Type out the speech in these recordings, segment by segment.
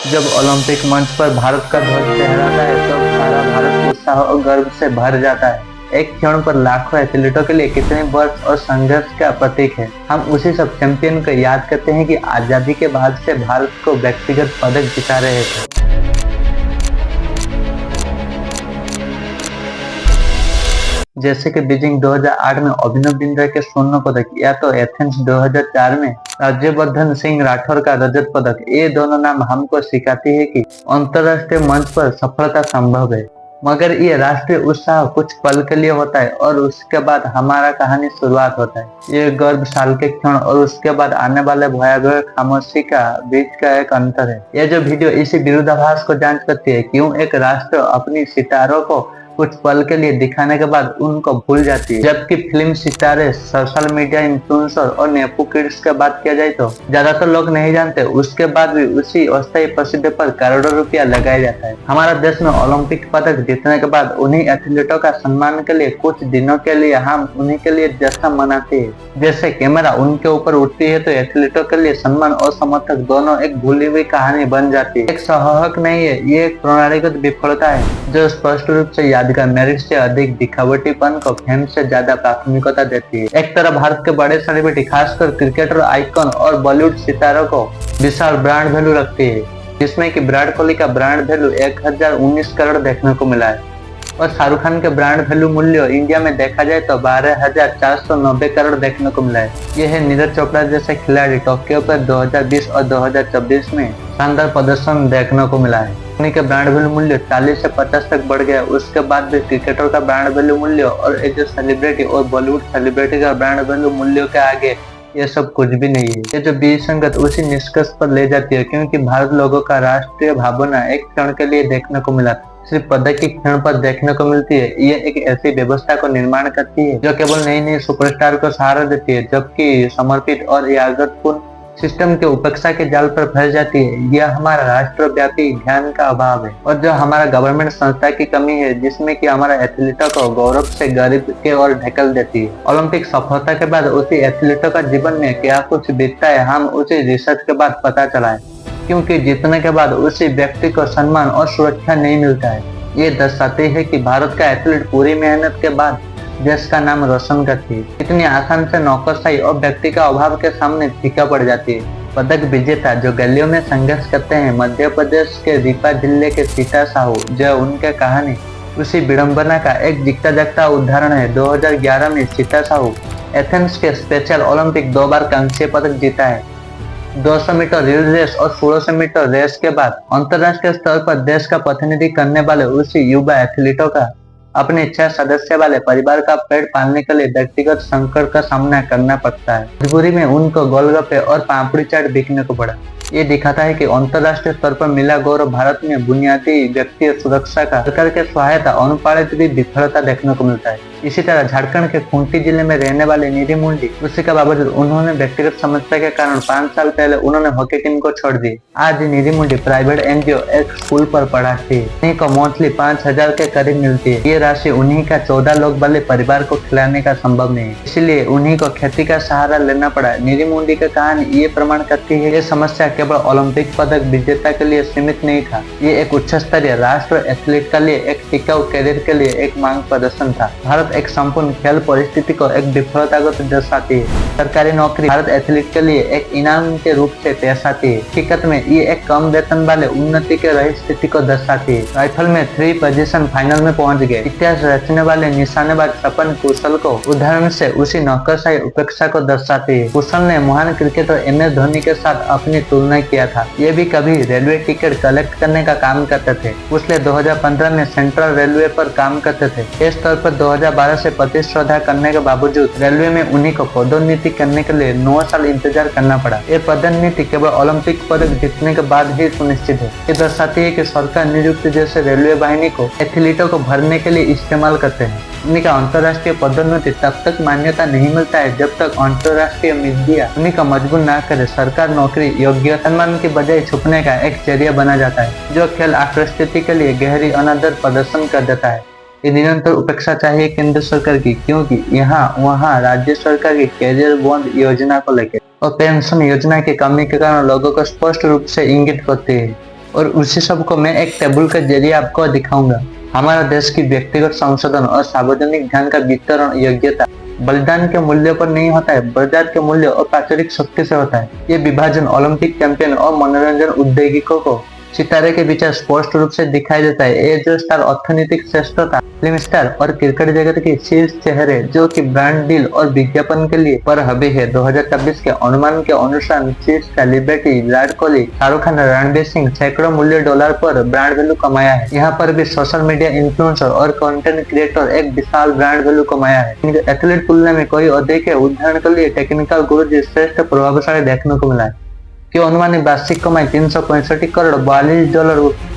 जब ओलंपिक मंच पर भारत का ध्वज लहराता है तो सारा भारत उत्साह और गर्व से भर जाता है। एक क्षण पर लाखों एथलीटों के लिए कितने वर्ष और संघर्ष का प्रतीक है। हम उसी सब चैंपियन को याद करते हैं कि आजादी के बाद से भारत को व्यक्तिगत पदक जिता रहे थे। जैसे कि बीजिंग 2008 में अभिनव बिंद्रा के स्वर्ण पदक या तो एथेंस 2004 में राज्यवर्धन सिंह राठौर का रजत पदक। ये दोनों नाम हमको सिखाती है कि अंतर्राष्ट्रीय मंच पर सफलता संभव है, मगर ये राष्ट्रीय उत्साह कुछ पल के लिए होता है और उसके बाद हमारा कहानी शुरुआत होता है। ये गर्व साल के क्षण और उसके बाद आने वाले भयावह खामोशी का बीच का एक अंतर है। यह जो वीडियो इसी विरोधाभास को जांच करती है, क्यों एक राष्ट्र अपनी सितारों को कुछ पल के लिए दिखाने के बाद उनको भूल जाती है, जबकि फिल्म सितारे, सोशल मीडिया इन्फ्लुएंसर और नेपो किड्स की बात किया जाए तो ज्यादातर लोग नहीं जानते, उसके बाद भी उसी अस्थायी प्रसिद्धि पर करोड़ों रुपया लगाया जाता है। हमारा देश में ओलंपिक पदक जीतने के बाद उन्हीं एथलीटों का सम्मान के लिए कुछ दिनों के लिए हम उन्हीं के लिए जश्न मनाते हैं। जैसे कैमरा उनके ऊपर उठती है तो एथलीटों के लिए सम्मान और समर्थक दोनों एक भूली हुई कहानी बन जाती है। एक सहहक नहीं है, ये एक प्रणालीगत विफलता है जो स्पष्ट रूप से यादगार मेरिट से अधिक दिखावटीपन को फेम से ज्यादा प्राथमिकता देती है। एक तरफ भारत के बड़े सेलिब्रिटी, खासकर क्रिकेटर आइकॉन और बॉलीवुड सितारों को विशाल ब्रांड वैल्यू रखती है, जिसमें कि विराट कोहली का ब्रांड वैल्यू 1019 करोड़ देखने को मिला है और शाहरुख खान के ब्रांड वैल्यू मूल्य इंडिया में देखा जाए तो 12,490 करोड़ देखने को मिला है। यह है नीरज चोपड़ा जैसे खिलाड़ी टोक्यो पर 2020 और 2024 में शानदार प्रदर्शन देखने को मिला है। धोनी के ब्रांड वैल्यू मूल्य 40 से 50 तक बढ़ गया। उसके बाद भी क्रिकेटर का ब्रांड वैल्यू मूल्य और एज ए सेलिब्रिटी और बॉलीवुड सेलिब्रिटी का ब्रांड वैल्यू मूल्य के आगे ये सब कुछ भी नहीं है। ये जो विसंगत उसी निष्कर्ष पर ले जाती है, क्योंकि भारत लोगों का राष्ट्रीय भावना एक क्षण के लिए देखने को मिला था, सिर्फ पदक की क्षण पर देखने को मिलती है। ये एक ऐसी व्यवस्था को निर्माण करती है जो केवल नई नई सुपरस्टार को सहारा देती है, जबकि समर्पित और यादगारपूर्ण सिस्टम के उपेक्षा के जाल पर फंस जाती है। यह हमारा राष्ट्रव्यापी ध्यान का अभाव है और जो हमारा गवर्नमेंट संस्था की कमी है, जिसमें कि हमारा एथलीटों को गौरव से गरीब के ओर ढकेल देती है। ओलंपिक सफलता के बाद उसी एथलीटों का जीवन में क्या कुछ बीतता है, हम उसी रिसर्च के बाद पता चला है, क्योंकि जीतने के बाद उसी व्यक्ति को सम्मान और सुरक्षा नहीं मिलता है। ये दर्शाती है कि भारत का एथलीट पूरी मेहनत के बाद देश का नाम रोशन करती है, इतनी आसान से नौकरशाही और व्यक्ति का अभाव के सामने फीका पड़ जाती है। पदक विजेता जो गलियों में संघर्ष करते हैं, मध्य प्रदेश के दीपा जिले के सीता साहू, जो उनके कहानी उसी विडंबना का एक जिकता जागता उदाहरण है। 2011 में सीता साहू एथेंस के स्पेशल ओलंपिक 2 बार कांस्य पदक जीता है। 200 मीटर रिले रेस और 1600 मीटर रेस के बाद अंतर्राष्ट्रीय स्तर पर देश का प्रतिनिधित्व करने वाले उसी युवा एथलीटों का अपने 6 सदस्य वाले परिवार का पेट पालने के लिए व्यक्तिगत संकट का सामना करना पड़ता है। मजबूरी में उनको गोलगप्पे और पापड़ी चाट बिकने को पड़ा। ये दिखाता है कि अंतर्राष्ट्रीय स्तर पर मिला गौरव भारत में बुनियादी व्यक्ति सुरक्षा का सरकार के सहायता अनुपालित भी विफलता देखने को मिलता है। इसी तरह झारखंड के खूंटी जिले में रहने वाले निधि मुंडी, उसी के बावजूद उन्होंने व्यक्तिगत समस्या के कारण 5 साल पहले उन्होंने हॉकी टीम को छोड़ दी। आज निधि मुंडी प्राइवेट एनजीओ एक स्कूल पर पढ़ाती है। उन्हीं को मंथली 5,000 के करीब मिलती है। ये राशि उन्हीं का 14 लोग वाले परिवार को खिलाने का संभव नहीं है, इसलिए उन्हीं को खेती का सहारा लेना पड़ा। निधि मुंडी की कहानी ये प्रमाण करती है ये समस्या केवल ओलंपिक पदक विजेता के लिए सीमित नहीं था, ये एक उच्च स्तरीय राष्ट्र एथलीट के लिए एक टिकाऊ कैरियर के लिए एक मांग प्रदर्शन था। भारत एक संपूर्ण खेल परिस्थिति को एक विफलता को दर्शाती है। सरकारी नौकरी भारत एथलीट के लिए एक इनाम के रूप से पेश आती है। हकीकत में ये एक कम वेतन वाले उन्नति के रही स्थिति को दर्शाती है। राइफल में 3 पोजीशन फाइनल में पहुंच गए। इतिहास रचने वाले निशानेबाज सपन कुशल को उदाहरण से उसी नौकरशाही उपेक्षा को दर्शाती है। कुशल ने महान क्रिकेटर MS धोनी के साथ अपनी तुलना किया था। ये भी कभी रेलवे टिकट कलेक्ट करने का काम करते थे। कुशल 2015 में सेंट्रल रेलवे पर काम करते थे। इस तौर पर 2012 से प्रतिस्पर्धा करने के बावजूद रेलवे में उन्हीं को पदोन्नति करने के लिए 9 साल इंतजार करना पड़ा। ये पदोन्नति केवल ओलंपिक पदक जीतने के बाद ही सुनिश्चित है। ये दर्शाती है कि सरकार नियुक्ति जैसे रेलवे वाहिनी को एथलीटों को भरने के लिए इस्तेमाल करते हैं। उन्हीं का अंतर्राष्ट्रीय पदोन्नति तब तक मान्यता नहीं मिलता है जब तक अंतर्राष्ट्रीय मीडिया उन्हीं का मजबूर ना करे। सरकार नौकरी योग्य सम्मान की बजाय छुपने का एक जरिया बना जाता है, जो खेल आकृष्टि के लिए गहरी अनादर प्रदर्शन कर देता है। ये निरंतर उपेक्षा चाहिए केंद्र सरकार की, क्योंकि यहाँ वहाँ राज्य सरकार की कैरियर बॉन्ड योजना को लेकर और पेंशन योजना की कमी के कारण लोगों को स्पष्ट रूप से इंगित करती है। और उसी सब को मैं एक टेबल के जरिए आपको दिखाऊंगा। हमारा देश की व्यक्तिगत संशोधन और सार्वजनिक ध्यान का वितरण योग्यता बलिदान के मूल्य पर नहीं होता है, बाजार के मूल्य और प्राकृतिक शक्ति से होता है। ये विभाजन ओलंपिक चैंपियन और मनोरंजन उद्योगिकों को सितारे के बीच स्पष्ट रूप से दिखाई देता है। ये जो स्टार अर्थनीतिक श्रेष्ठता, फिल्म स्टार और क्रिकेट जगत के शीर्ष चेहरे जो कि ब्रांड डील और विज्ञापन के लिए पर हावी है। 2026 के अनुमान के अनुसार शीर्ष सेलिब्रिटी विराट कोहली, शाहरुख खान, रणवीर सिंह सैकड़ों मूल्य डॉलर पर ब्रांड वैल्यू कमाया है। यहाँ पर भी सोशल मीडिया इन्फ्लुएंसर और कंटेंट क्रिएटर एक विशाल ब्रांड वैल्यू कमाया है। एथलीट तुलना में कोई अधिक है। उदाहरण के लिए टेक्निकल गुरु श्रेष्ठ प्रभावशाली देखने को मिला है कि अनुमानित वार्षिक कमाई 365 करोड़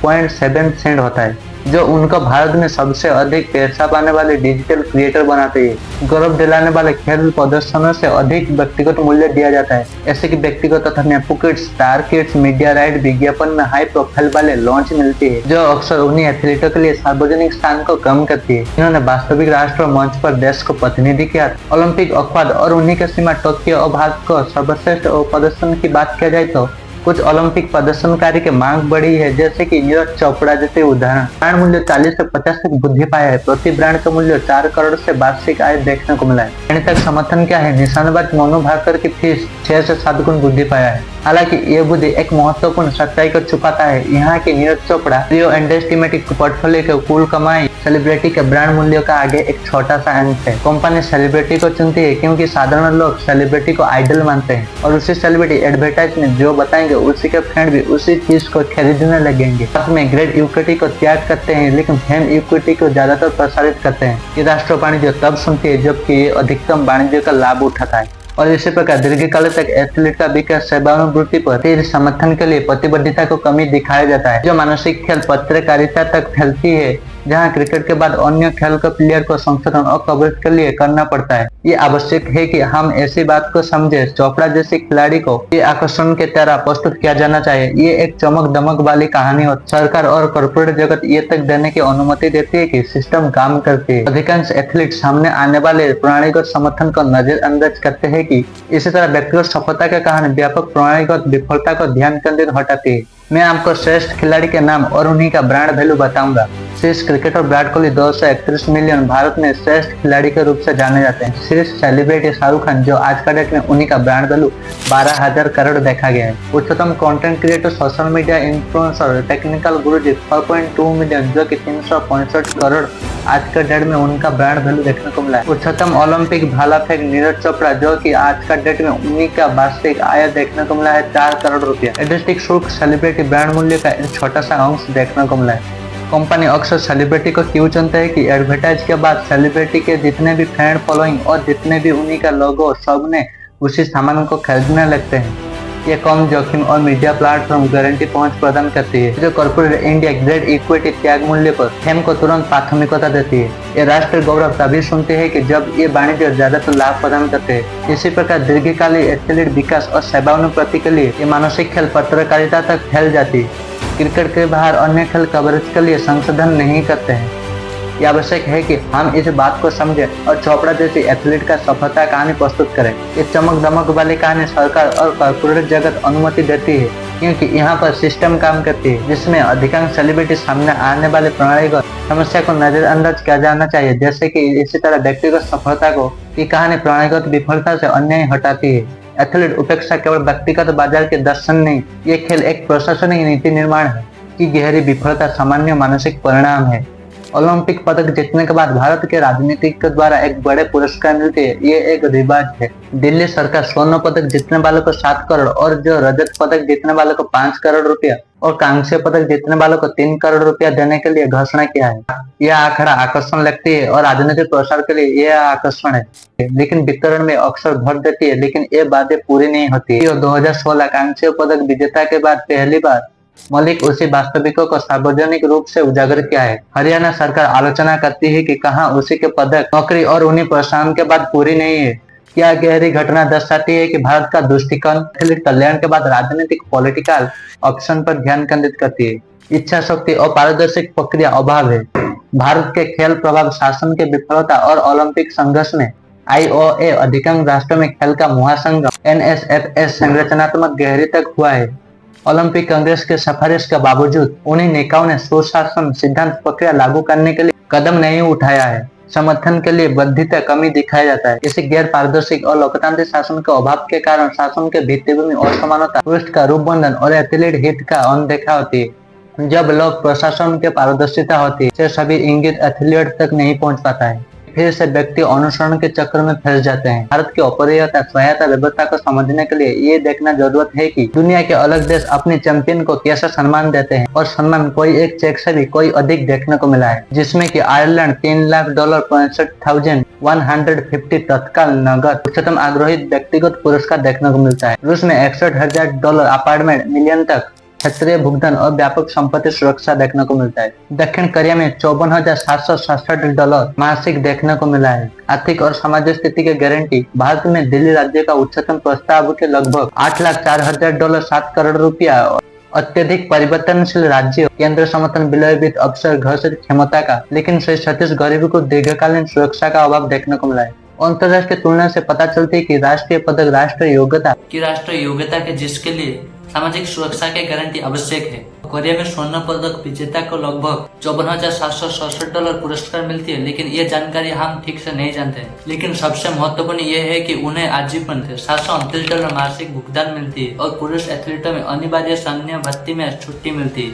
$42.7 होता है, जो उनको भारत में सबसे अधिक पैसा पाने वाले डिजिटल क्रिएटर बनाते हैं। गौरव दिलाने वाले खेल प्रदर्शनों से अधिक व्यक्तिगत मूल्य दिया जाता है। ऐसे कि व्यक्तिगत तथा nepo kids, star kids, media right विज्ञापन में हाई प्रोफाइल वाले लॉन्च मिलती है, जो अक्सर उन्हीं एथलीटों के लिए सार्वजनिक स्थान को कम करती है। इन्होंने वास्तविक राष्ट्र मंच पर देश को प्रतिनिधि किया। ओलंपिक अपवाद और उन्हीं के सीमा टोक्यो और भारत को सर्वश्रेष्ठ प्रदर्शन की बात किया जाए तो कुछ ओलंपिक प्रदर्शनकारी की मांग बढ़ी है, जैसे कि नीरज चोपड़ा जैसे उदाहरण। ब्रांड मूल्य 40 से 50 तक वृद्धि पाया है। प्रति ब्रांड का मूल्य 4 करोड़ से वार्षिक आय देखने को मिला है। यानी तक समर्थन क्या है? निशानेबाज मनु भाकर की फीस 6 से 7 गुण वृद्धि पाया है। हालांकि ये वृद्धि एक महत्वपूर्ण सच्चाई को छुपाता है। यहाँ के नीरज चोपड़ा रियो एंडेस्टिमेटिक पोर्टफोलियो के कुल कमाई सेलिब्रिटी के ब्रांड मूल्य का आगे एक छोटा सा अंश है। कंपनी सेलिब्रिटी को चुनती है क्योंकि साधारण लोग सेलिब्रिटी को आइडल मानते हैं और उसी सेलिब्रिटी एडवर्टाइज में जो बताएंगे उसी के फ्रेंड भी उसी चीज को खरीदने लगेंगे। साथ में ग्रेड इक्विटी को त्याग करते हैं, लेकिन फेम इक्विटी को ज्यादातर प्रसारित करते हैं। ये राष्ट्र वाणिज्य तब सुनती है जबकि ये अधिकतम वाणिज्य का लाभ उठाता है। और इसी प्रकार दीर्घकाल तक एथलीट का विकास सेवानुवृत्ति पर तीव्र समर्थन के लिए प्रतिबद्धता को कमी दिखाया जाता है, जो मानसिक खेल पत्रकारिता तक फैलती है, जहां क्रिकेट के बाद अन्य खेल के प्लेयर को संशोधन और कवरेज के लिए करना पड़ता है। ये आवश्यक है कि हम ऐसी बात को समझे। चोपड़ा जैसे खिलाड़ी को ये आकर्षण के तरह प्रस्तुत किया जाना चाहिए। ये एक चमक दमक वाली कहानी हो। सरकार और कॉर्पोरेट जगत ये तक देने की अनुमति देती है कि सिस्टम काम करती है। अधिकांश एथलीट सामने आने वाले प्रणालीगत समर्थन को नजरअंदाज करते हैं कि इसी तरह व्यक्तिगत सफलता की कहानी व्यापक प्रणालीगत विफलता को ध्यान केंद्रित हटाती है। मैं आपको श्रेष्ठ खिलाड़ी के नाम और उन्हीं का ब्रांड वैल्यू बताऊंगा। शीर्ष क्रिकेटर विराट कोहली 231 मिलियन भारत में श्रेष्ठ खिलाड़ी के रूप से जाने जाते हैं। शीर्ष सेलिब्रिटी शाहरुख खान, जो आज का डेट में उन्हीं का ब्रांड वैल्यू 12,000 करोड़ देखा गया है। उच्चतम content creator, social media influencer, technical Guruji 4.2 million, जो कि 365 करोड़ आज के डेट में उनका ब्रांड वैल्यू देखने को मिला है। उच्चतम ओलंपिक भाला फेंक नीरज चोपड़ा, जो कि आज का डेट में उन्हीं का वार्षिक आय देखने को मिला है 4 करोड़ रुपया। एडस्टिक शुल्क सेलिब्रिटी ब्रांड मूल्य का एक छोटा सा अंश देखने को मिला है। कंपनी अक्सर सेलिब्रिटी को क्यों चुनते हैं कि एडवर्टाइज के बाद सेलिब्रिटी के जितने भी फैन फॉलोइंग और जितने भी उन्हीं का लोगो सब ने उसी सामान को खरीदने लगते हैं। ये कम जोखिम और मीडिया प्लेटफॉर्म गारंटी पहुंच प्रदान करती है, जो कॉर्पोरेट इंडिया ग्रेड इक्विटी त्याग मूल्य पर फेम को तुरंत प्राथमिकता देती है। ये राष्ट्रीय गौरव तभी सुनते हैं कि जब ये वाणिज्य ज्यादातर लाभ प्रदान करते हैं। इसी प्रकार दीर्घकालीन एथलीट विकास और सेवानुवृत्ति के लिए ये मानसिक खेल पत्रकारिता तक फैल जाती है। क्रिकेट के बाहर अन्य खेल कवरेज के लिए संशोधन नहीं करते हैं। यह आवश्यक है कि हम इस बात को समझें और चोपड़ा जैसी एथलीट का सफलता कहानी प्रस्तुत करें। ये चमक दमक वाली कहानी सरकार और कॉर्पोरेट जगत अनुमति देती है, क्योंकि यहाँ पर सिस्टम काम करती है, जिसमें अधिकांश सेलिब्रिटी सामने आने वाले प्रणालीगत समस्या को नजरअंदाज किया जाना चाहिए। जैसे कि इसी तरह व्यक्तिगत सफलता को ये कहानी प्रणालीगत विफलता से अन्याय हटाती है। एथलीट उपेक्षा केवल व्यक्तिगत बाजार के दर्शन नहीं, ये खेल एक प्रशासनिक नीति निर्माण है कि गहरी विफलता सामान्य मानसिक परिणाम है। ओलंपिक पदक जीतने के बाद भारत के राजनीतिक द्वारा एक बड़े पुरस्कार मिलते हैं, ये एक रिवाज है। दिल्ली सरकार स्वर्ण पदक जीतने वालों को 7 करोड़ और जो रजत पदक जीतने वालों को 5 करोड़ रुपया और कांस्य पदक जीतने वालों को 3 करोड़ रुपया देने के लिए घोषणा किया है। यह आंकड़ा आकर्षण लगती है और राजनीतिक प्रसार के लिए यह आकर्षण है, लेकिन वितरण में अक्सर भर देती है, लेकिन ये बातें पूरी नहीं होती। 2016 कांस्य पदक विजेता के बाद पहली बार मलिक उसी वास्तविकों को सार्वजनिक रूप से उजागर किया है। हरियाणा सरकार आलोचना करती है कि कहां उसी के पदक, नौकरी और उन्हीं प्रोत्साहन के बाद पूरी नहीं है। क्या गहरी घटना दर्शाती है कि भारत का दृष्टिकोण एथलीट कल्याण के बाद राजनीतिक पॉलिटिकल ऑप्शन पर ध्यान केंद्रित करती है। इच्छा शक्ति और पारदर्शी प्रक्रिया अभाव है। भारत के खेल प्रभाव शासन के विफलता और ओलंपिक संघर्ष में IOA अधिकांश राष्ट्रों में खेल का महासंघ NSFS संरचनात्मक गहरी तक हुआ है। ओलंपिक कांग्रेस के सिफारिश के बावजूद उन्हीं नेताओं ने सुशासन सिद्धांत प्रक्रिया लागू करने के लिए कदम नहीं उठाया है। समर्थन के लिए बद्धता कमी दिखाया जाता है। इसी गैर पारदर्शी और लोकतांत्रिक शासन के अभाव के कारण शासन के भित्तिभूमि असमानता, पृष्ठ का रूप बंधन और एथलीट हित का अनदेखा होती है। जब लोग प्रशासन के पारदर्शिता होती है, सभी इंगित एथलीट तक नहीं पहुंच पाता है। फिर से व्यक्ति अनुसरण के चक्कर में फंस जाते हैं। भारत की अपरिहार्य सहायता व्यवस्था को समझने के लिए ये देखना जरूरत है कि दुनिया के अलग देश अपने चैंपियन को कैसा सम्मान देते हैं, और सम्मान कोई एक चेक से भी कोई अधिक देखने को मिला है, जिसमें कि आयरलैंड $3,65,150 तत्काल नगद उच्चतम आग्रहित व्यक्तिगत पुरस्कार देखने को मिलता है। रूस में $61,000 अपार्टमेंट मिलियन तक क्षेत्रीय भुगतान और व्यापक संपत्ति सुरक्षा देखने को मिलता है। दक्षिण कोरिया में $54,767 मासिक देखने को मिला है। आर्थिक और सामाजिक स्थिति की गारंटी भारत में दिल्ली राज्य का उच्चतम प्रस्ताव के लगभग $8,04,000 7 करोड़ रुपया। अत्यधिक परिवर्तनशील राज्य केंद्र समर्थन विलंबित अवसर घोषित क्षमता का, लेकिन श्री सतीश गरीबी को दीर्घकालीन सुरक्षा का अभाव देखने को मिला है। अंतरराष्ट्रीय तुलना से पता चलती है कि राष्ट्रीय पदक राष्ट्रीय योग्यता के जिसके लिए सामाजिक सुरक्षा की गारंटी आवश्यक है। कोरिया में स्वर्ण पदक विजेता को लगभग $54,767 पुरस्कार मिलती है, लेकिन ये जानकारी हम ठीक से नहीं जानते। लेकिन सबसे महत्वपूर्ण ये है कि उन्हें आजीवन $729 मासिक भुगतान मिलती है, और पुरुष एथलीटों में अनिवार्य सैन्य भर्ती में छुट्टी मिलती है।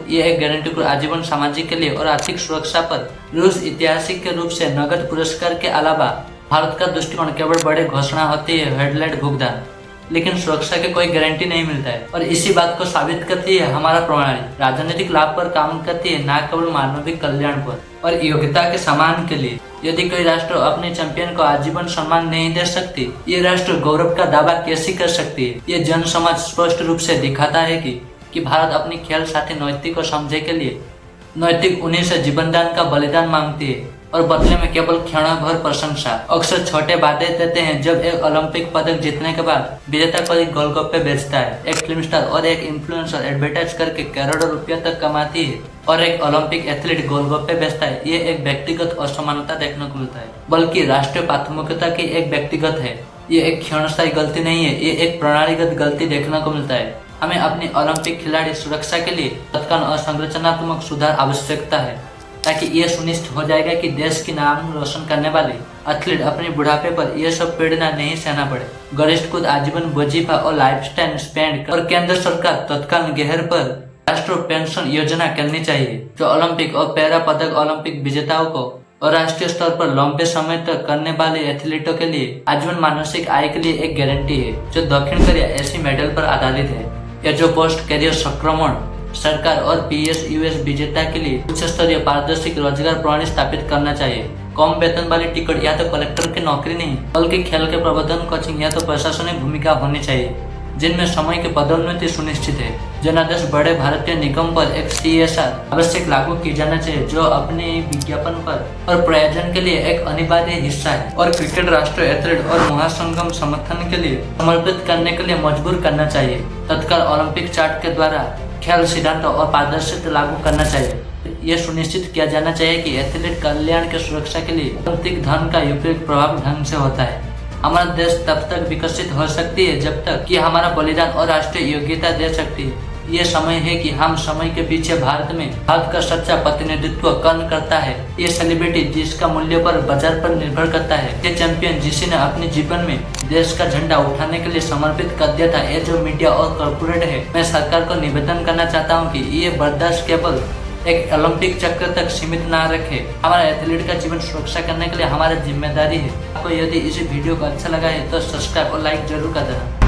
ये एक गारंटी को आजीवन सामाजिक के लिए और आर्थिक सुरक्षा पर रूस ऐतिहासिक के रूप से नगद पुरस्कार के अलावा भारत का दृष्टिकोण केवल बड़े घोषणा होती है हेडलाइट भुगतान, लेकिन सुरक्षा की कोई गारंटी नहीं मिलता है। और इसी बात को साबित करती है हमारा प्रणाली राजनीतिक लाभ पर काम करती है, न केवल मानवीय कल्याण पर और योग्यता के सम्मान के लिए। यदि कोई राष्ट्र अपने चैंपियन को आजीवन सम्मान नहीं दे सकती, ये राष्ट्र गौरव का दावा कैसे कर सकती है। ये जन समाज स्पष्ट रूप से दिखाता है कि भारत अपनी खेल साथी नैतिक को समझे के लिए नैतिक उन्हीं से जीवनदान का बलिदान मांगती है, और बदले में केवल क्षण भर प्रशंसा। अक्सर छोटे वादे देते हैं। जब एक ओलंपिक पदक जीतने के बाद विजेता को एक गोलगप्पे बेचता है, एक फिल्म स्टार और एक इन्फ्लुएंसर एडवर्टाइज करके करोड़ों रुपया तक कमाती है, और एक ओलंपिक एथलीट गोलगप्पे बेचता है, ये एक व्यक्तिगत असमानता देखने को मिलता है, बल्कि राष्ट्रीय प्राथमिकता की एक व्यक्तिगत है। ये एक क्षणस्थायी गलती नहीं है, ये एक प्रणालीगत गलती देखने को मिलता है। हमें अपनी ओलंपिक खिलाड़ी सुरक्षा के लिए तत्काल और संरचनात्मक सुधार आवश्यकता है, ताकि ये सुनिश्चित हो जाएगा कि देश की नाम रोशन करने वाले एथलीट अपने बुढ़ापे पर ये सब पीड़ना नहीं सहना पड़े। गरिष्ठ खुद आजीवन वजीफा और लाइफस्टाइल स्पेंड और केंद्र सरकार तत्काल गहर पर राष्ट्रीय पेंशन योजना करनी चाहिए, जो ओलंपिक और पैरा पदक ओलंपिक विजेताओं को और राष्ट्रीय स्तर पर लंबे समय तक करने वाले एथलीटों के लिए आजीवन मानसिक आय के लिए एक गारंटी है, जो दक्षिण कोरिया ऐसी मेडल पर आधारित है, या जो पोस्ट कैरियर संक्रमण सरकार और PSUS विजेता के लिए उच्च स्तरीय पारदर्शी रोजगार प्रणाली स्थापित करना चाहिए। कम वेतन वाली टिकट या तो कलेक्टर की नौकरी नहीं, बल्कि खेल के प्रबंधन, कोचिंग या तो प्रशासनिक भूमिका होनी चाहिए, जिनमें समय की पदोन्नति सुनिश्चित है। जनादेश बड़े भारतीय निगम पर एक CSR आवश्यक लागू की जाना चाहिए, जो अपने विज्ञापन पर और प्रयोजन के लिए एक अनिवार्य हिस्सा है, और क्रिकेट राष्ट्रीय एथलीट और महासंगम समर्थन के लिए समर्पित करने के लिए मजबूर करना चाहिए। तत्काल ओलंपिक चार्ट के द्वारा खेल सिद्धांतों और पारदर्शिता लागू करना चाहिए। यह सुनिश्चित किया जाना चाहिए कि एथलीट कल्याण की सुरक्षा के लिए आर्थिक धन का उपयोग प्रभावी ढंग से होता है। हमारा देश तब तक विकसित हो सकती है जब तक कि हमारा बलिदान और राष्ट्रीय योग्यता दे सकती है। ये समय है कि हम समय के पीछे भारत का सच्चा प्रतिनिधित्व कौन करता है। ये सेलिब्रिटी जिसका मूल्य पर बाजार पर निर्भर करता है, ये चैंपियन जिसने अपने जीवन में देश का झंडा उठाने के लिए समर्पित कर दिया था। ये जो मीडिया और कॉर्पोरेट है, मैं सरकार को निवेदन करना चाहता हूँ कि ये बर्दाश्त केवल एक ओलंपिक चक्र तक सीमित ना रखे। हमारा एथलीट का जीवन सुरक्षा करने के लिए हमारी जिम्मेदारी है। आपको यदि इस वीडियो को अच्छा लगा है तो सब्सक्राइब और लाइक जरूर कर देना।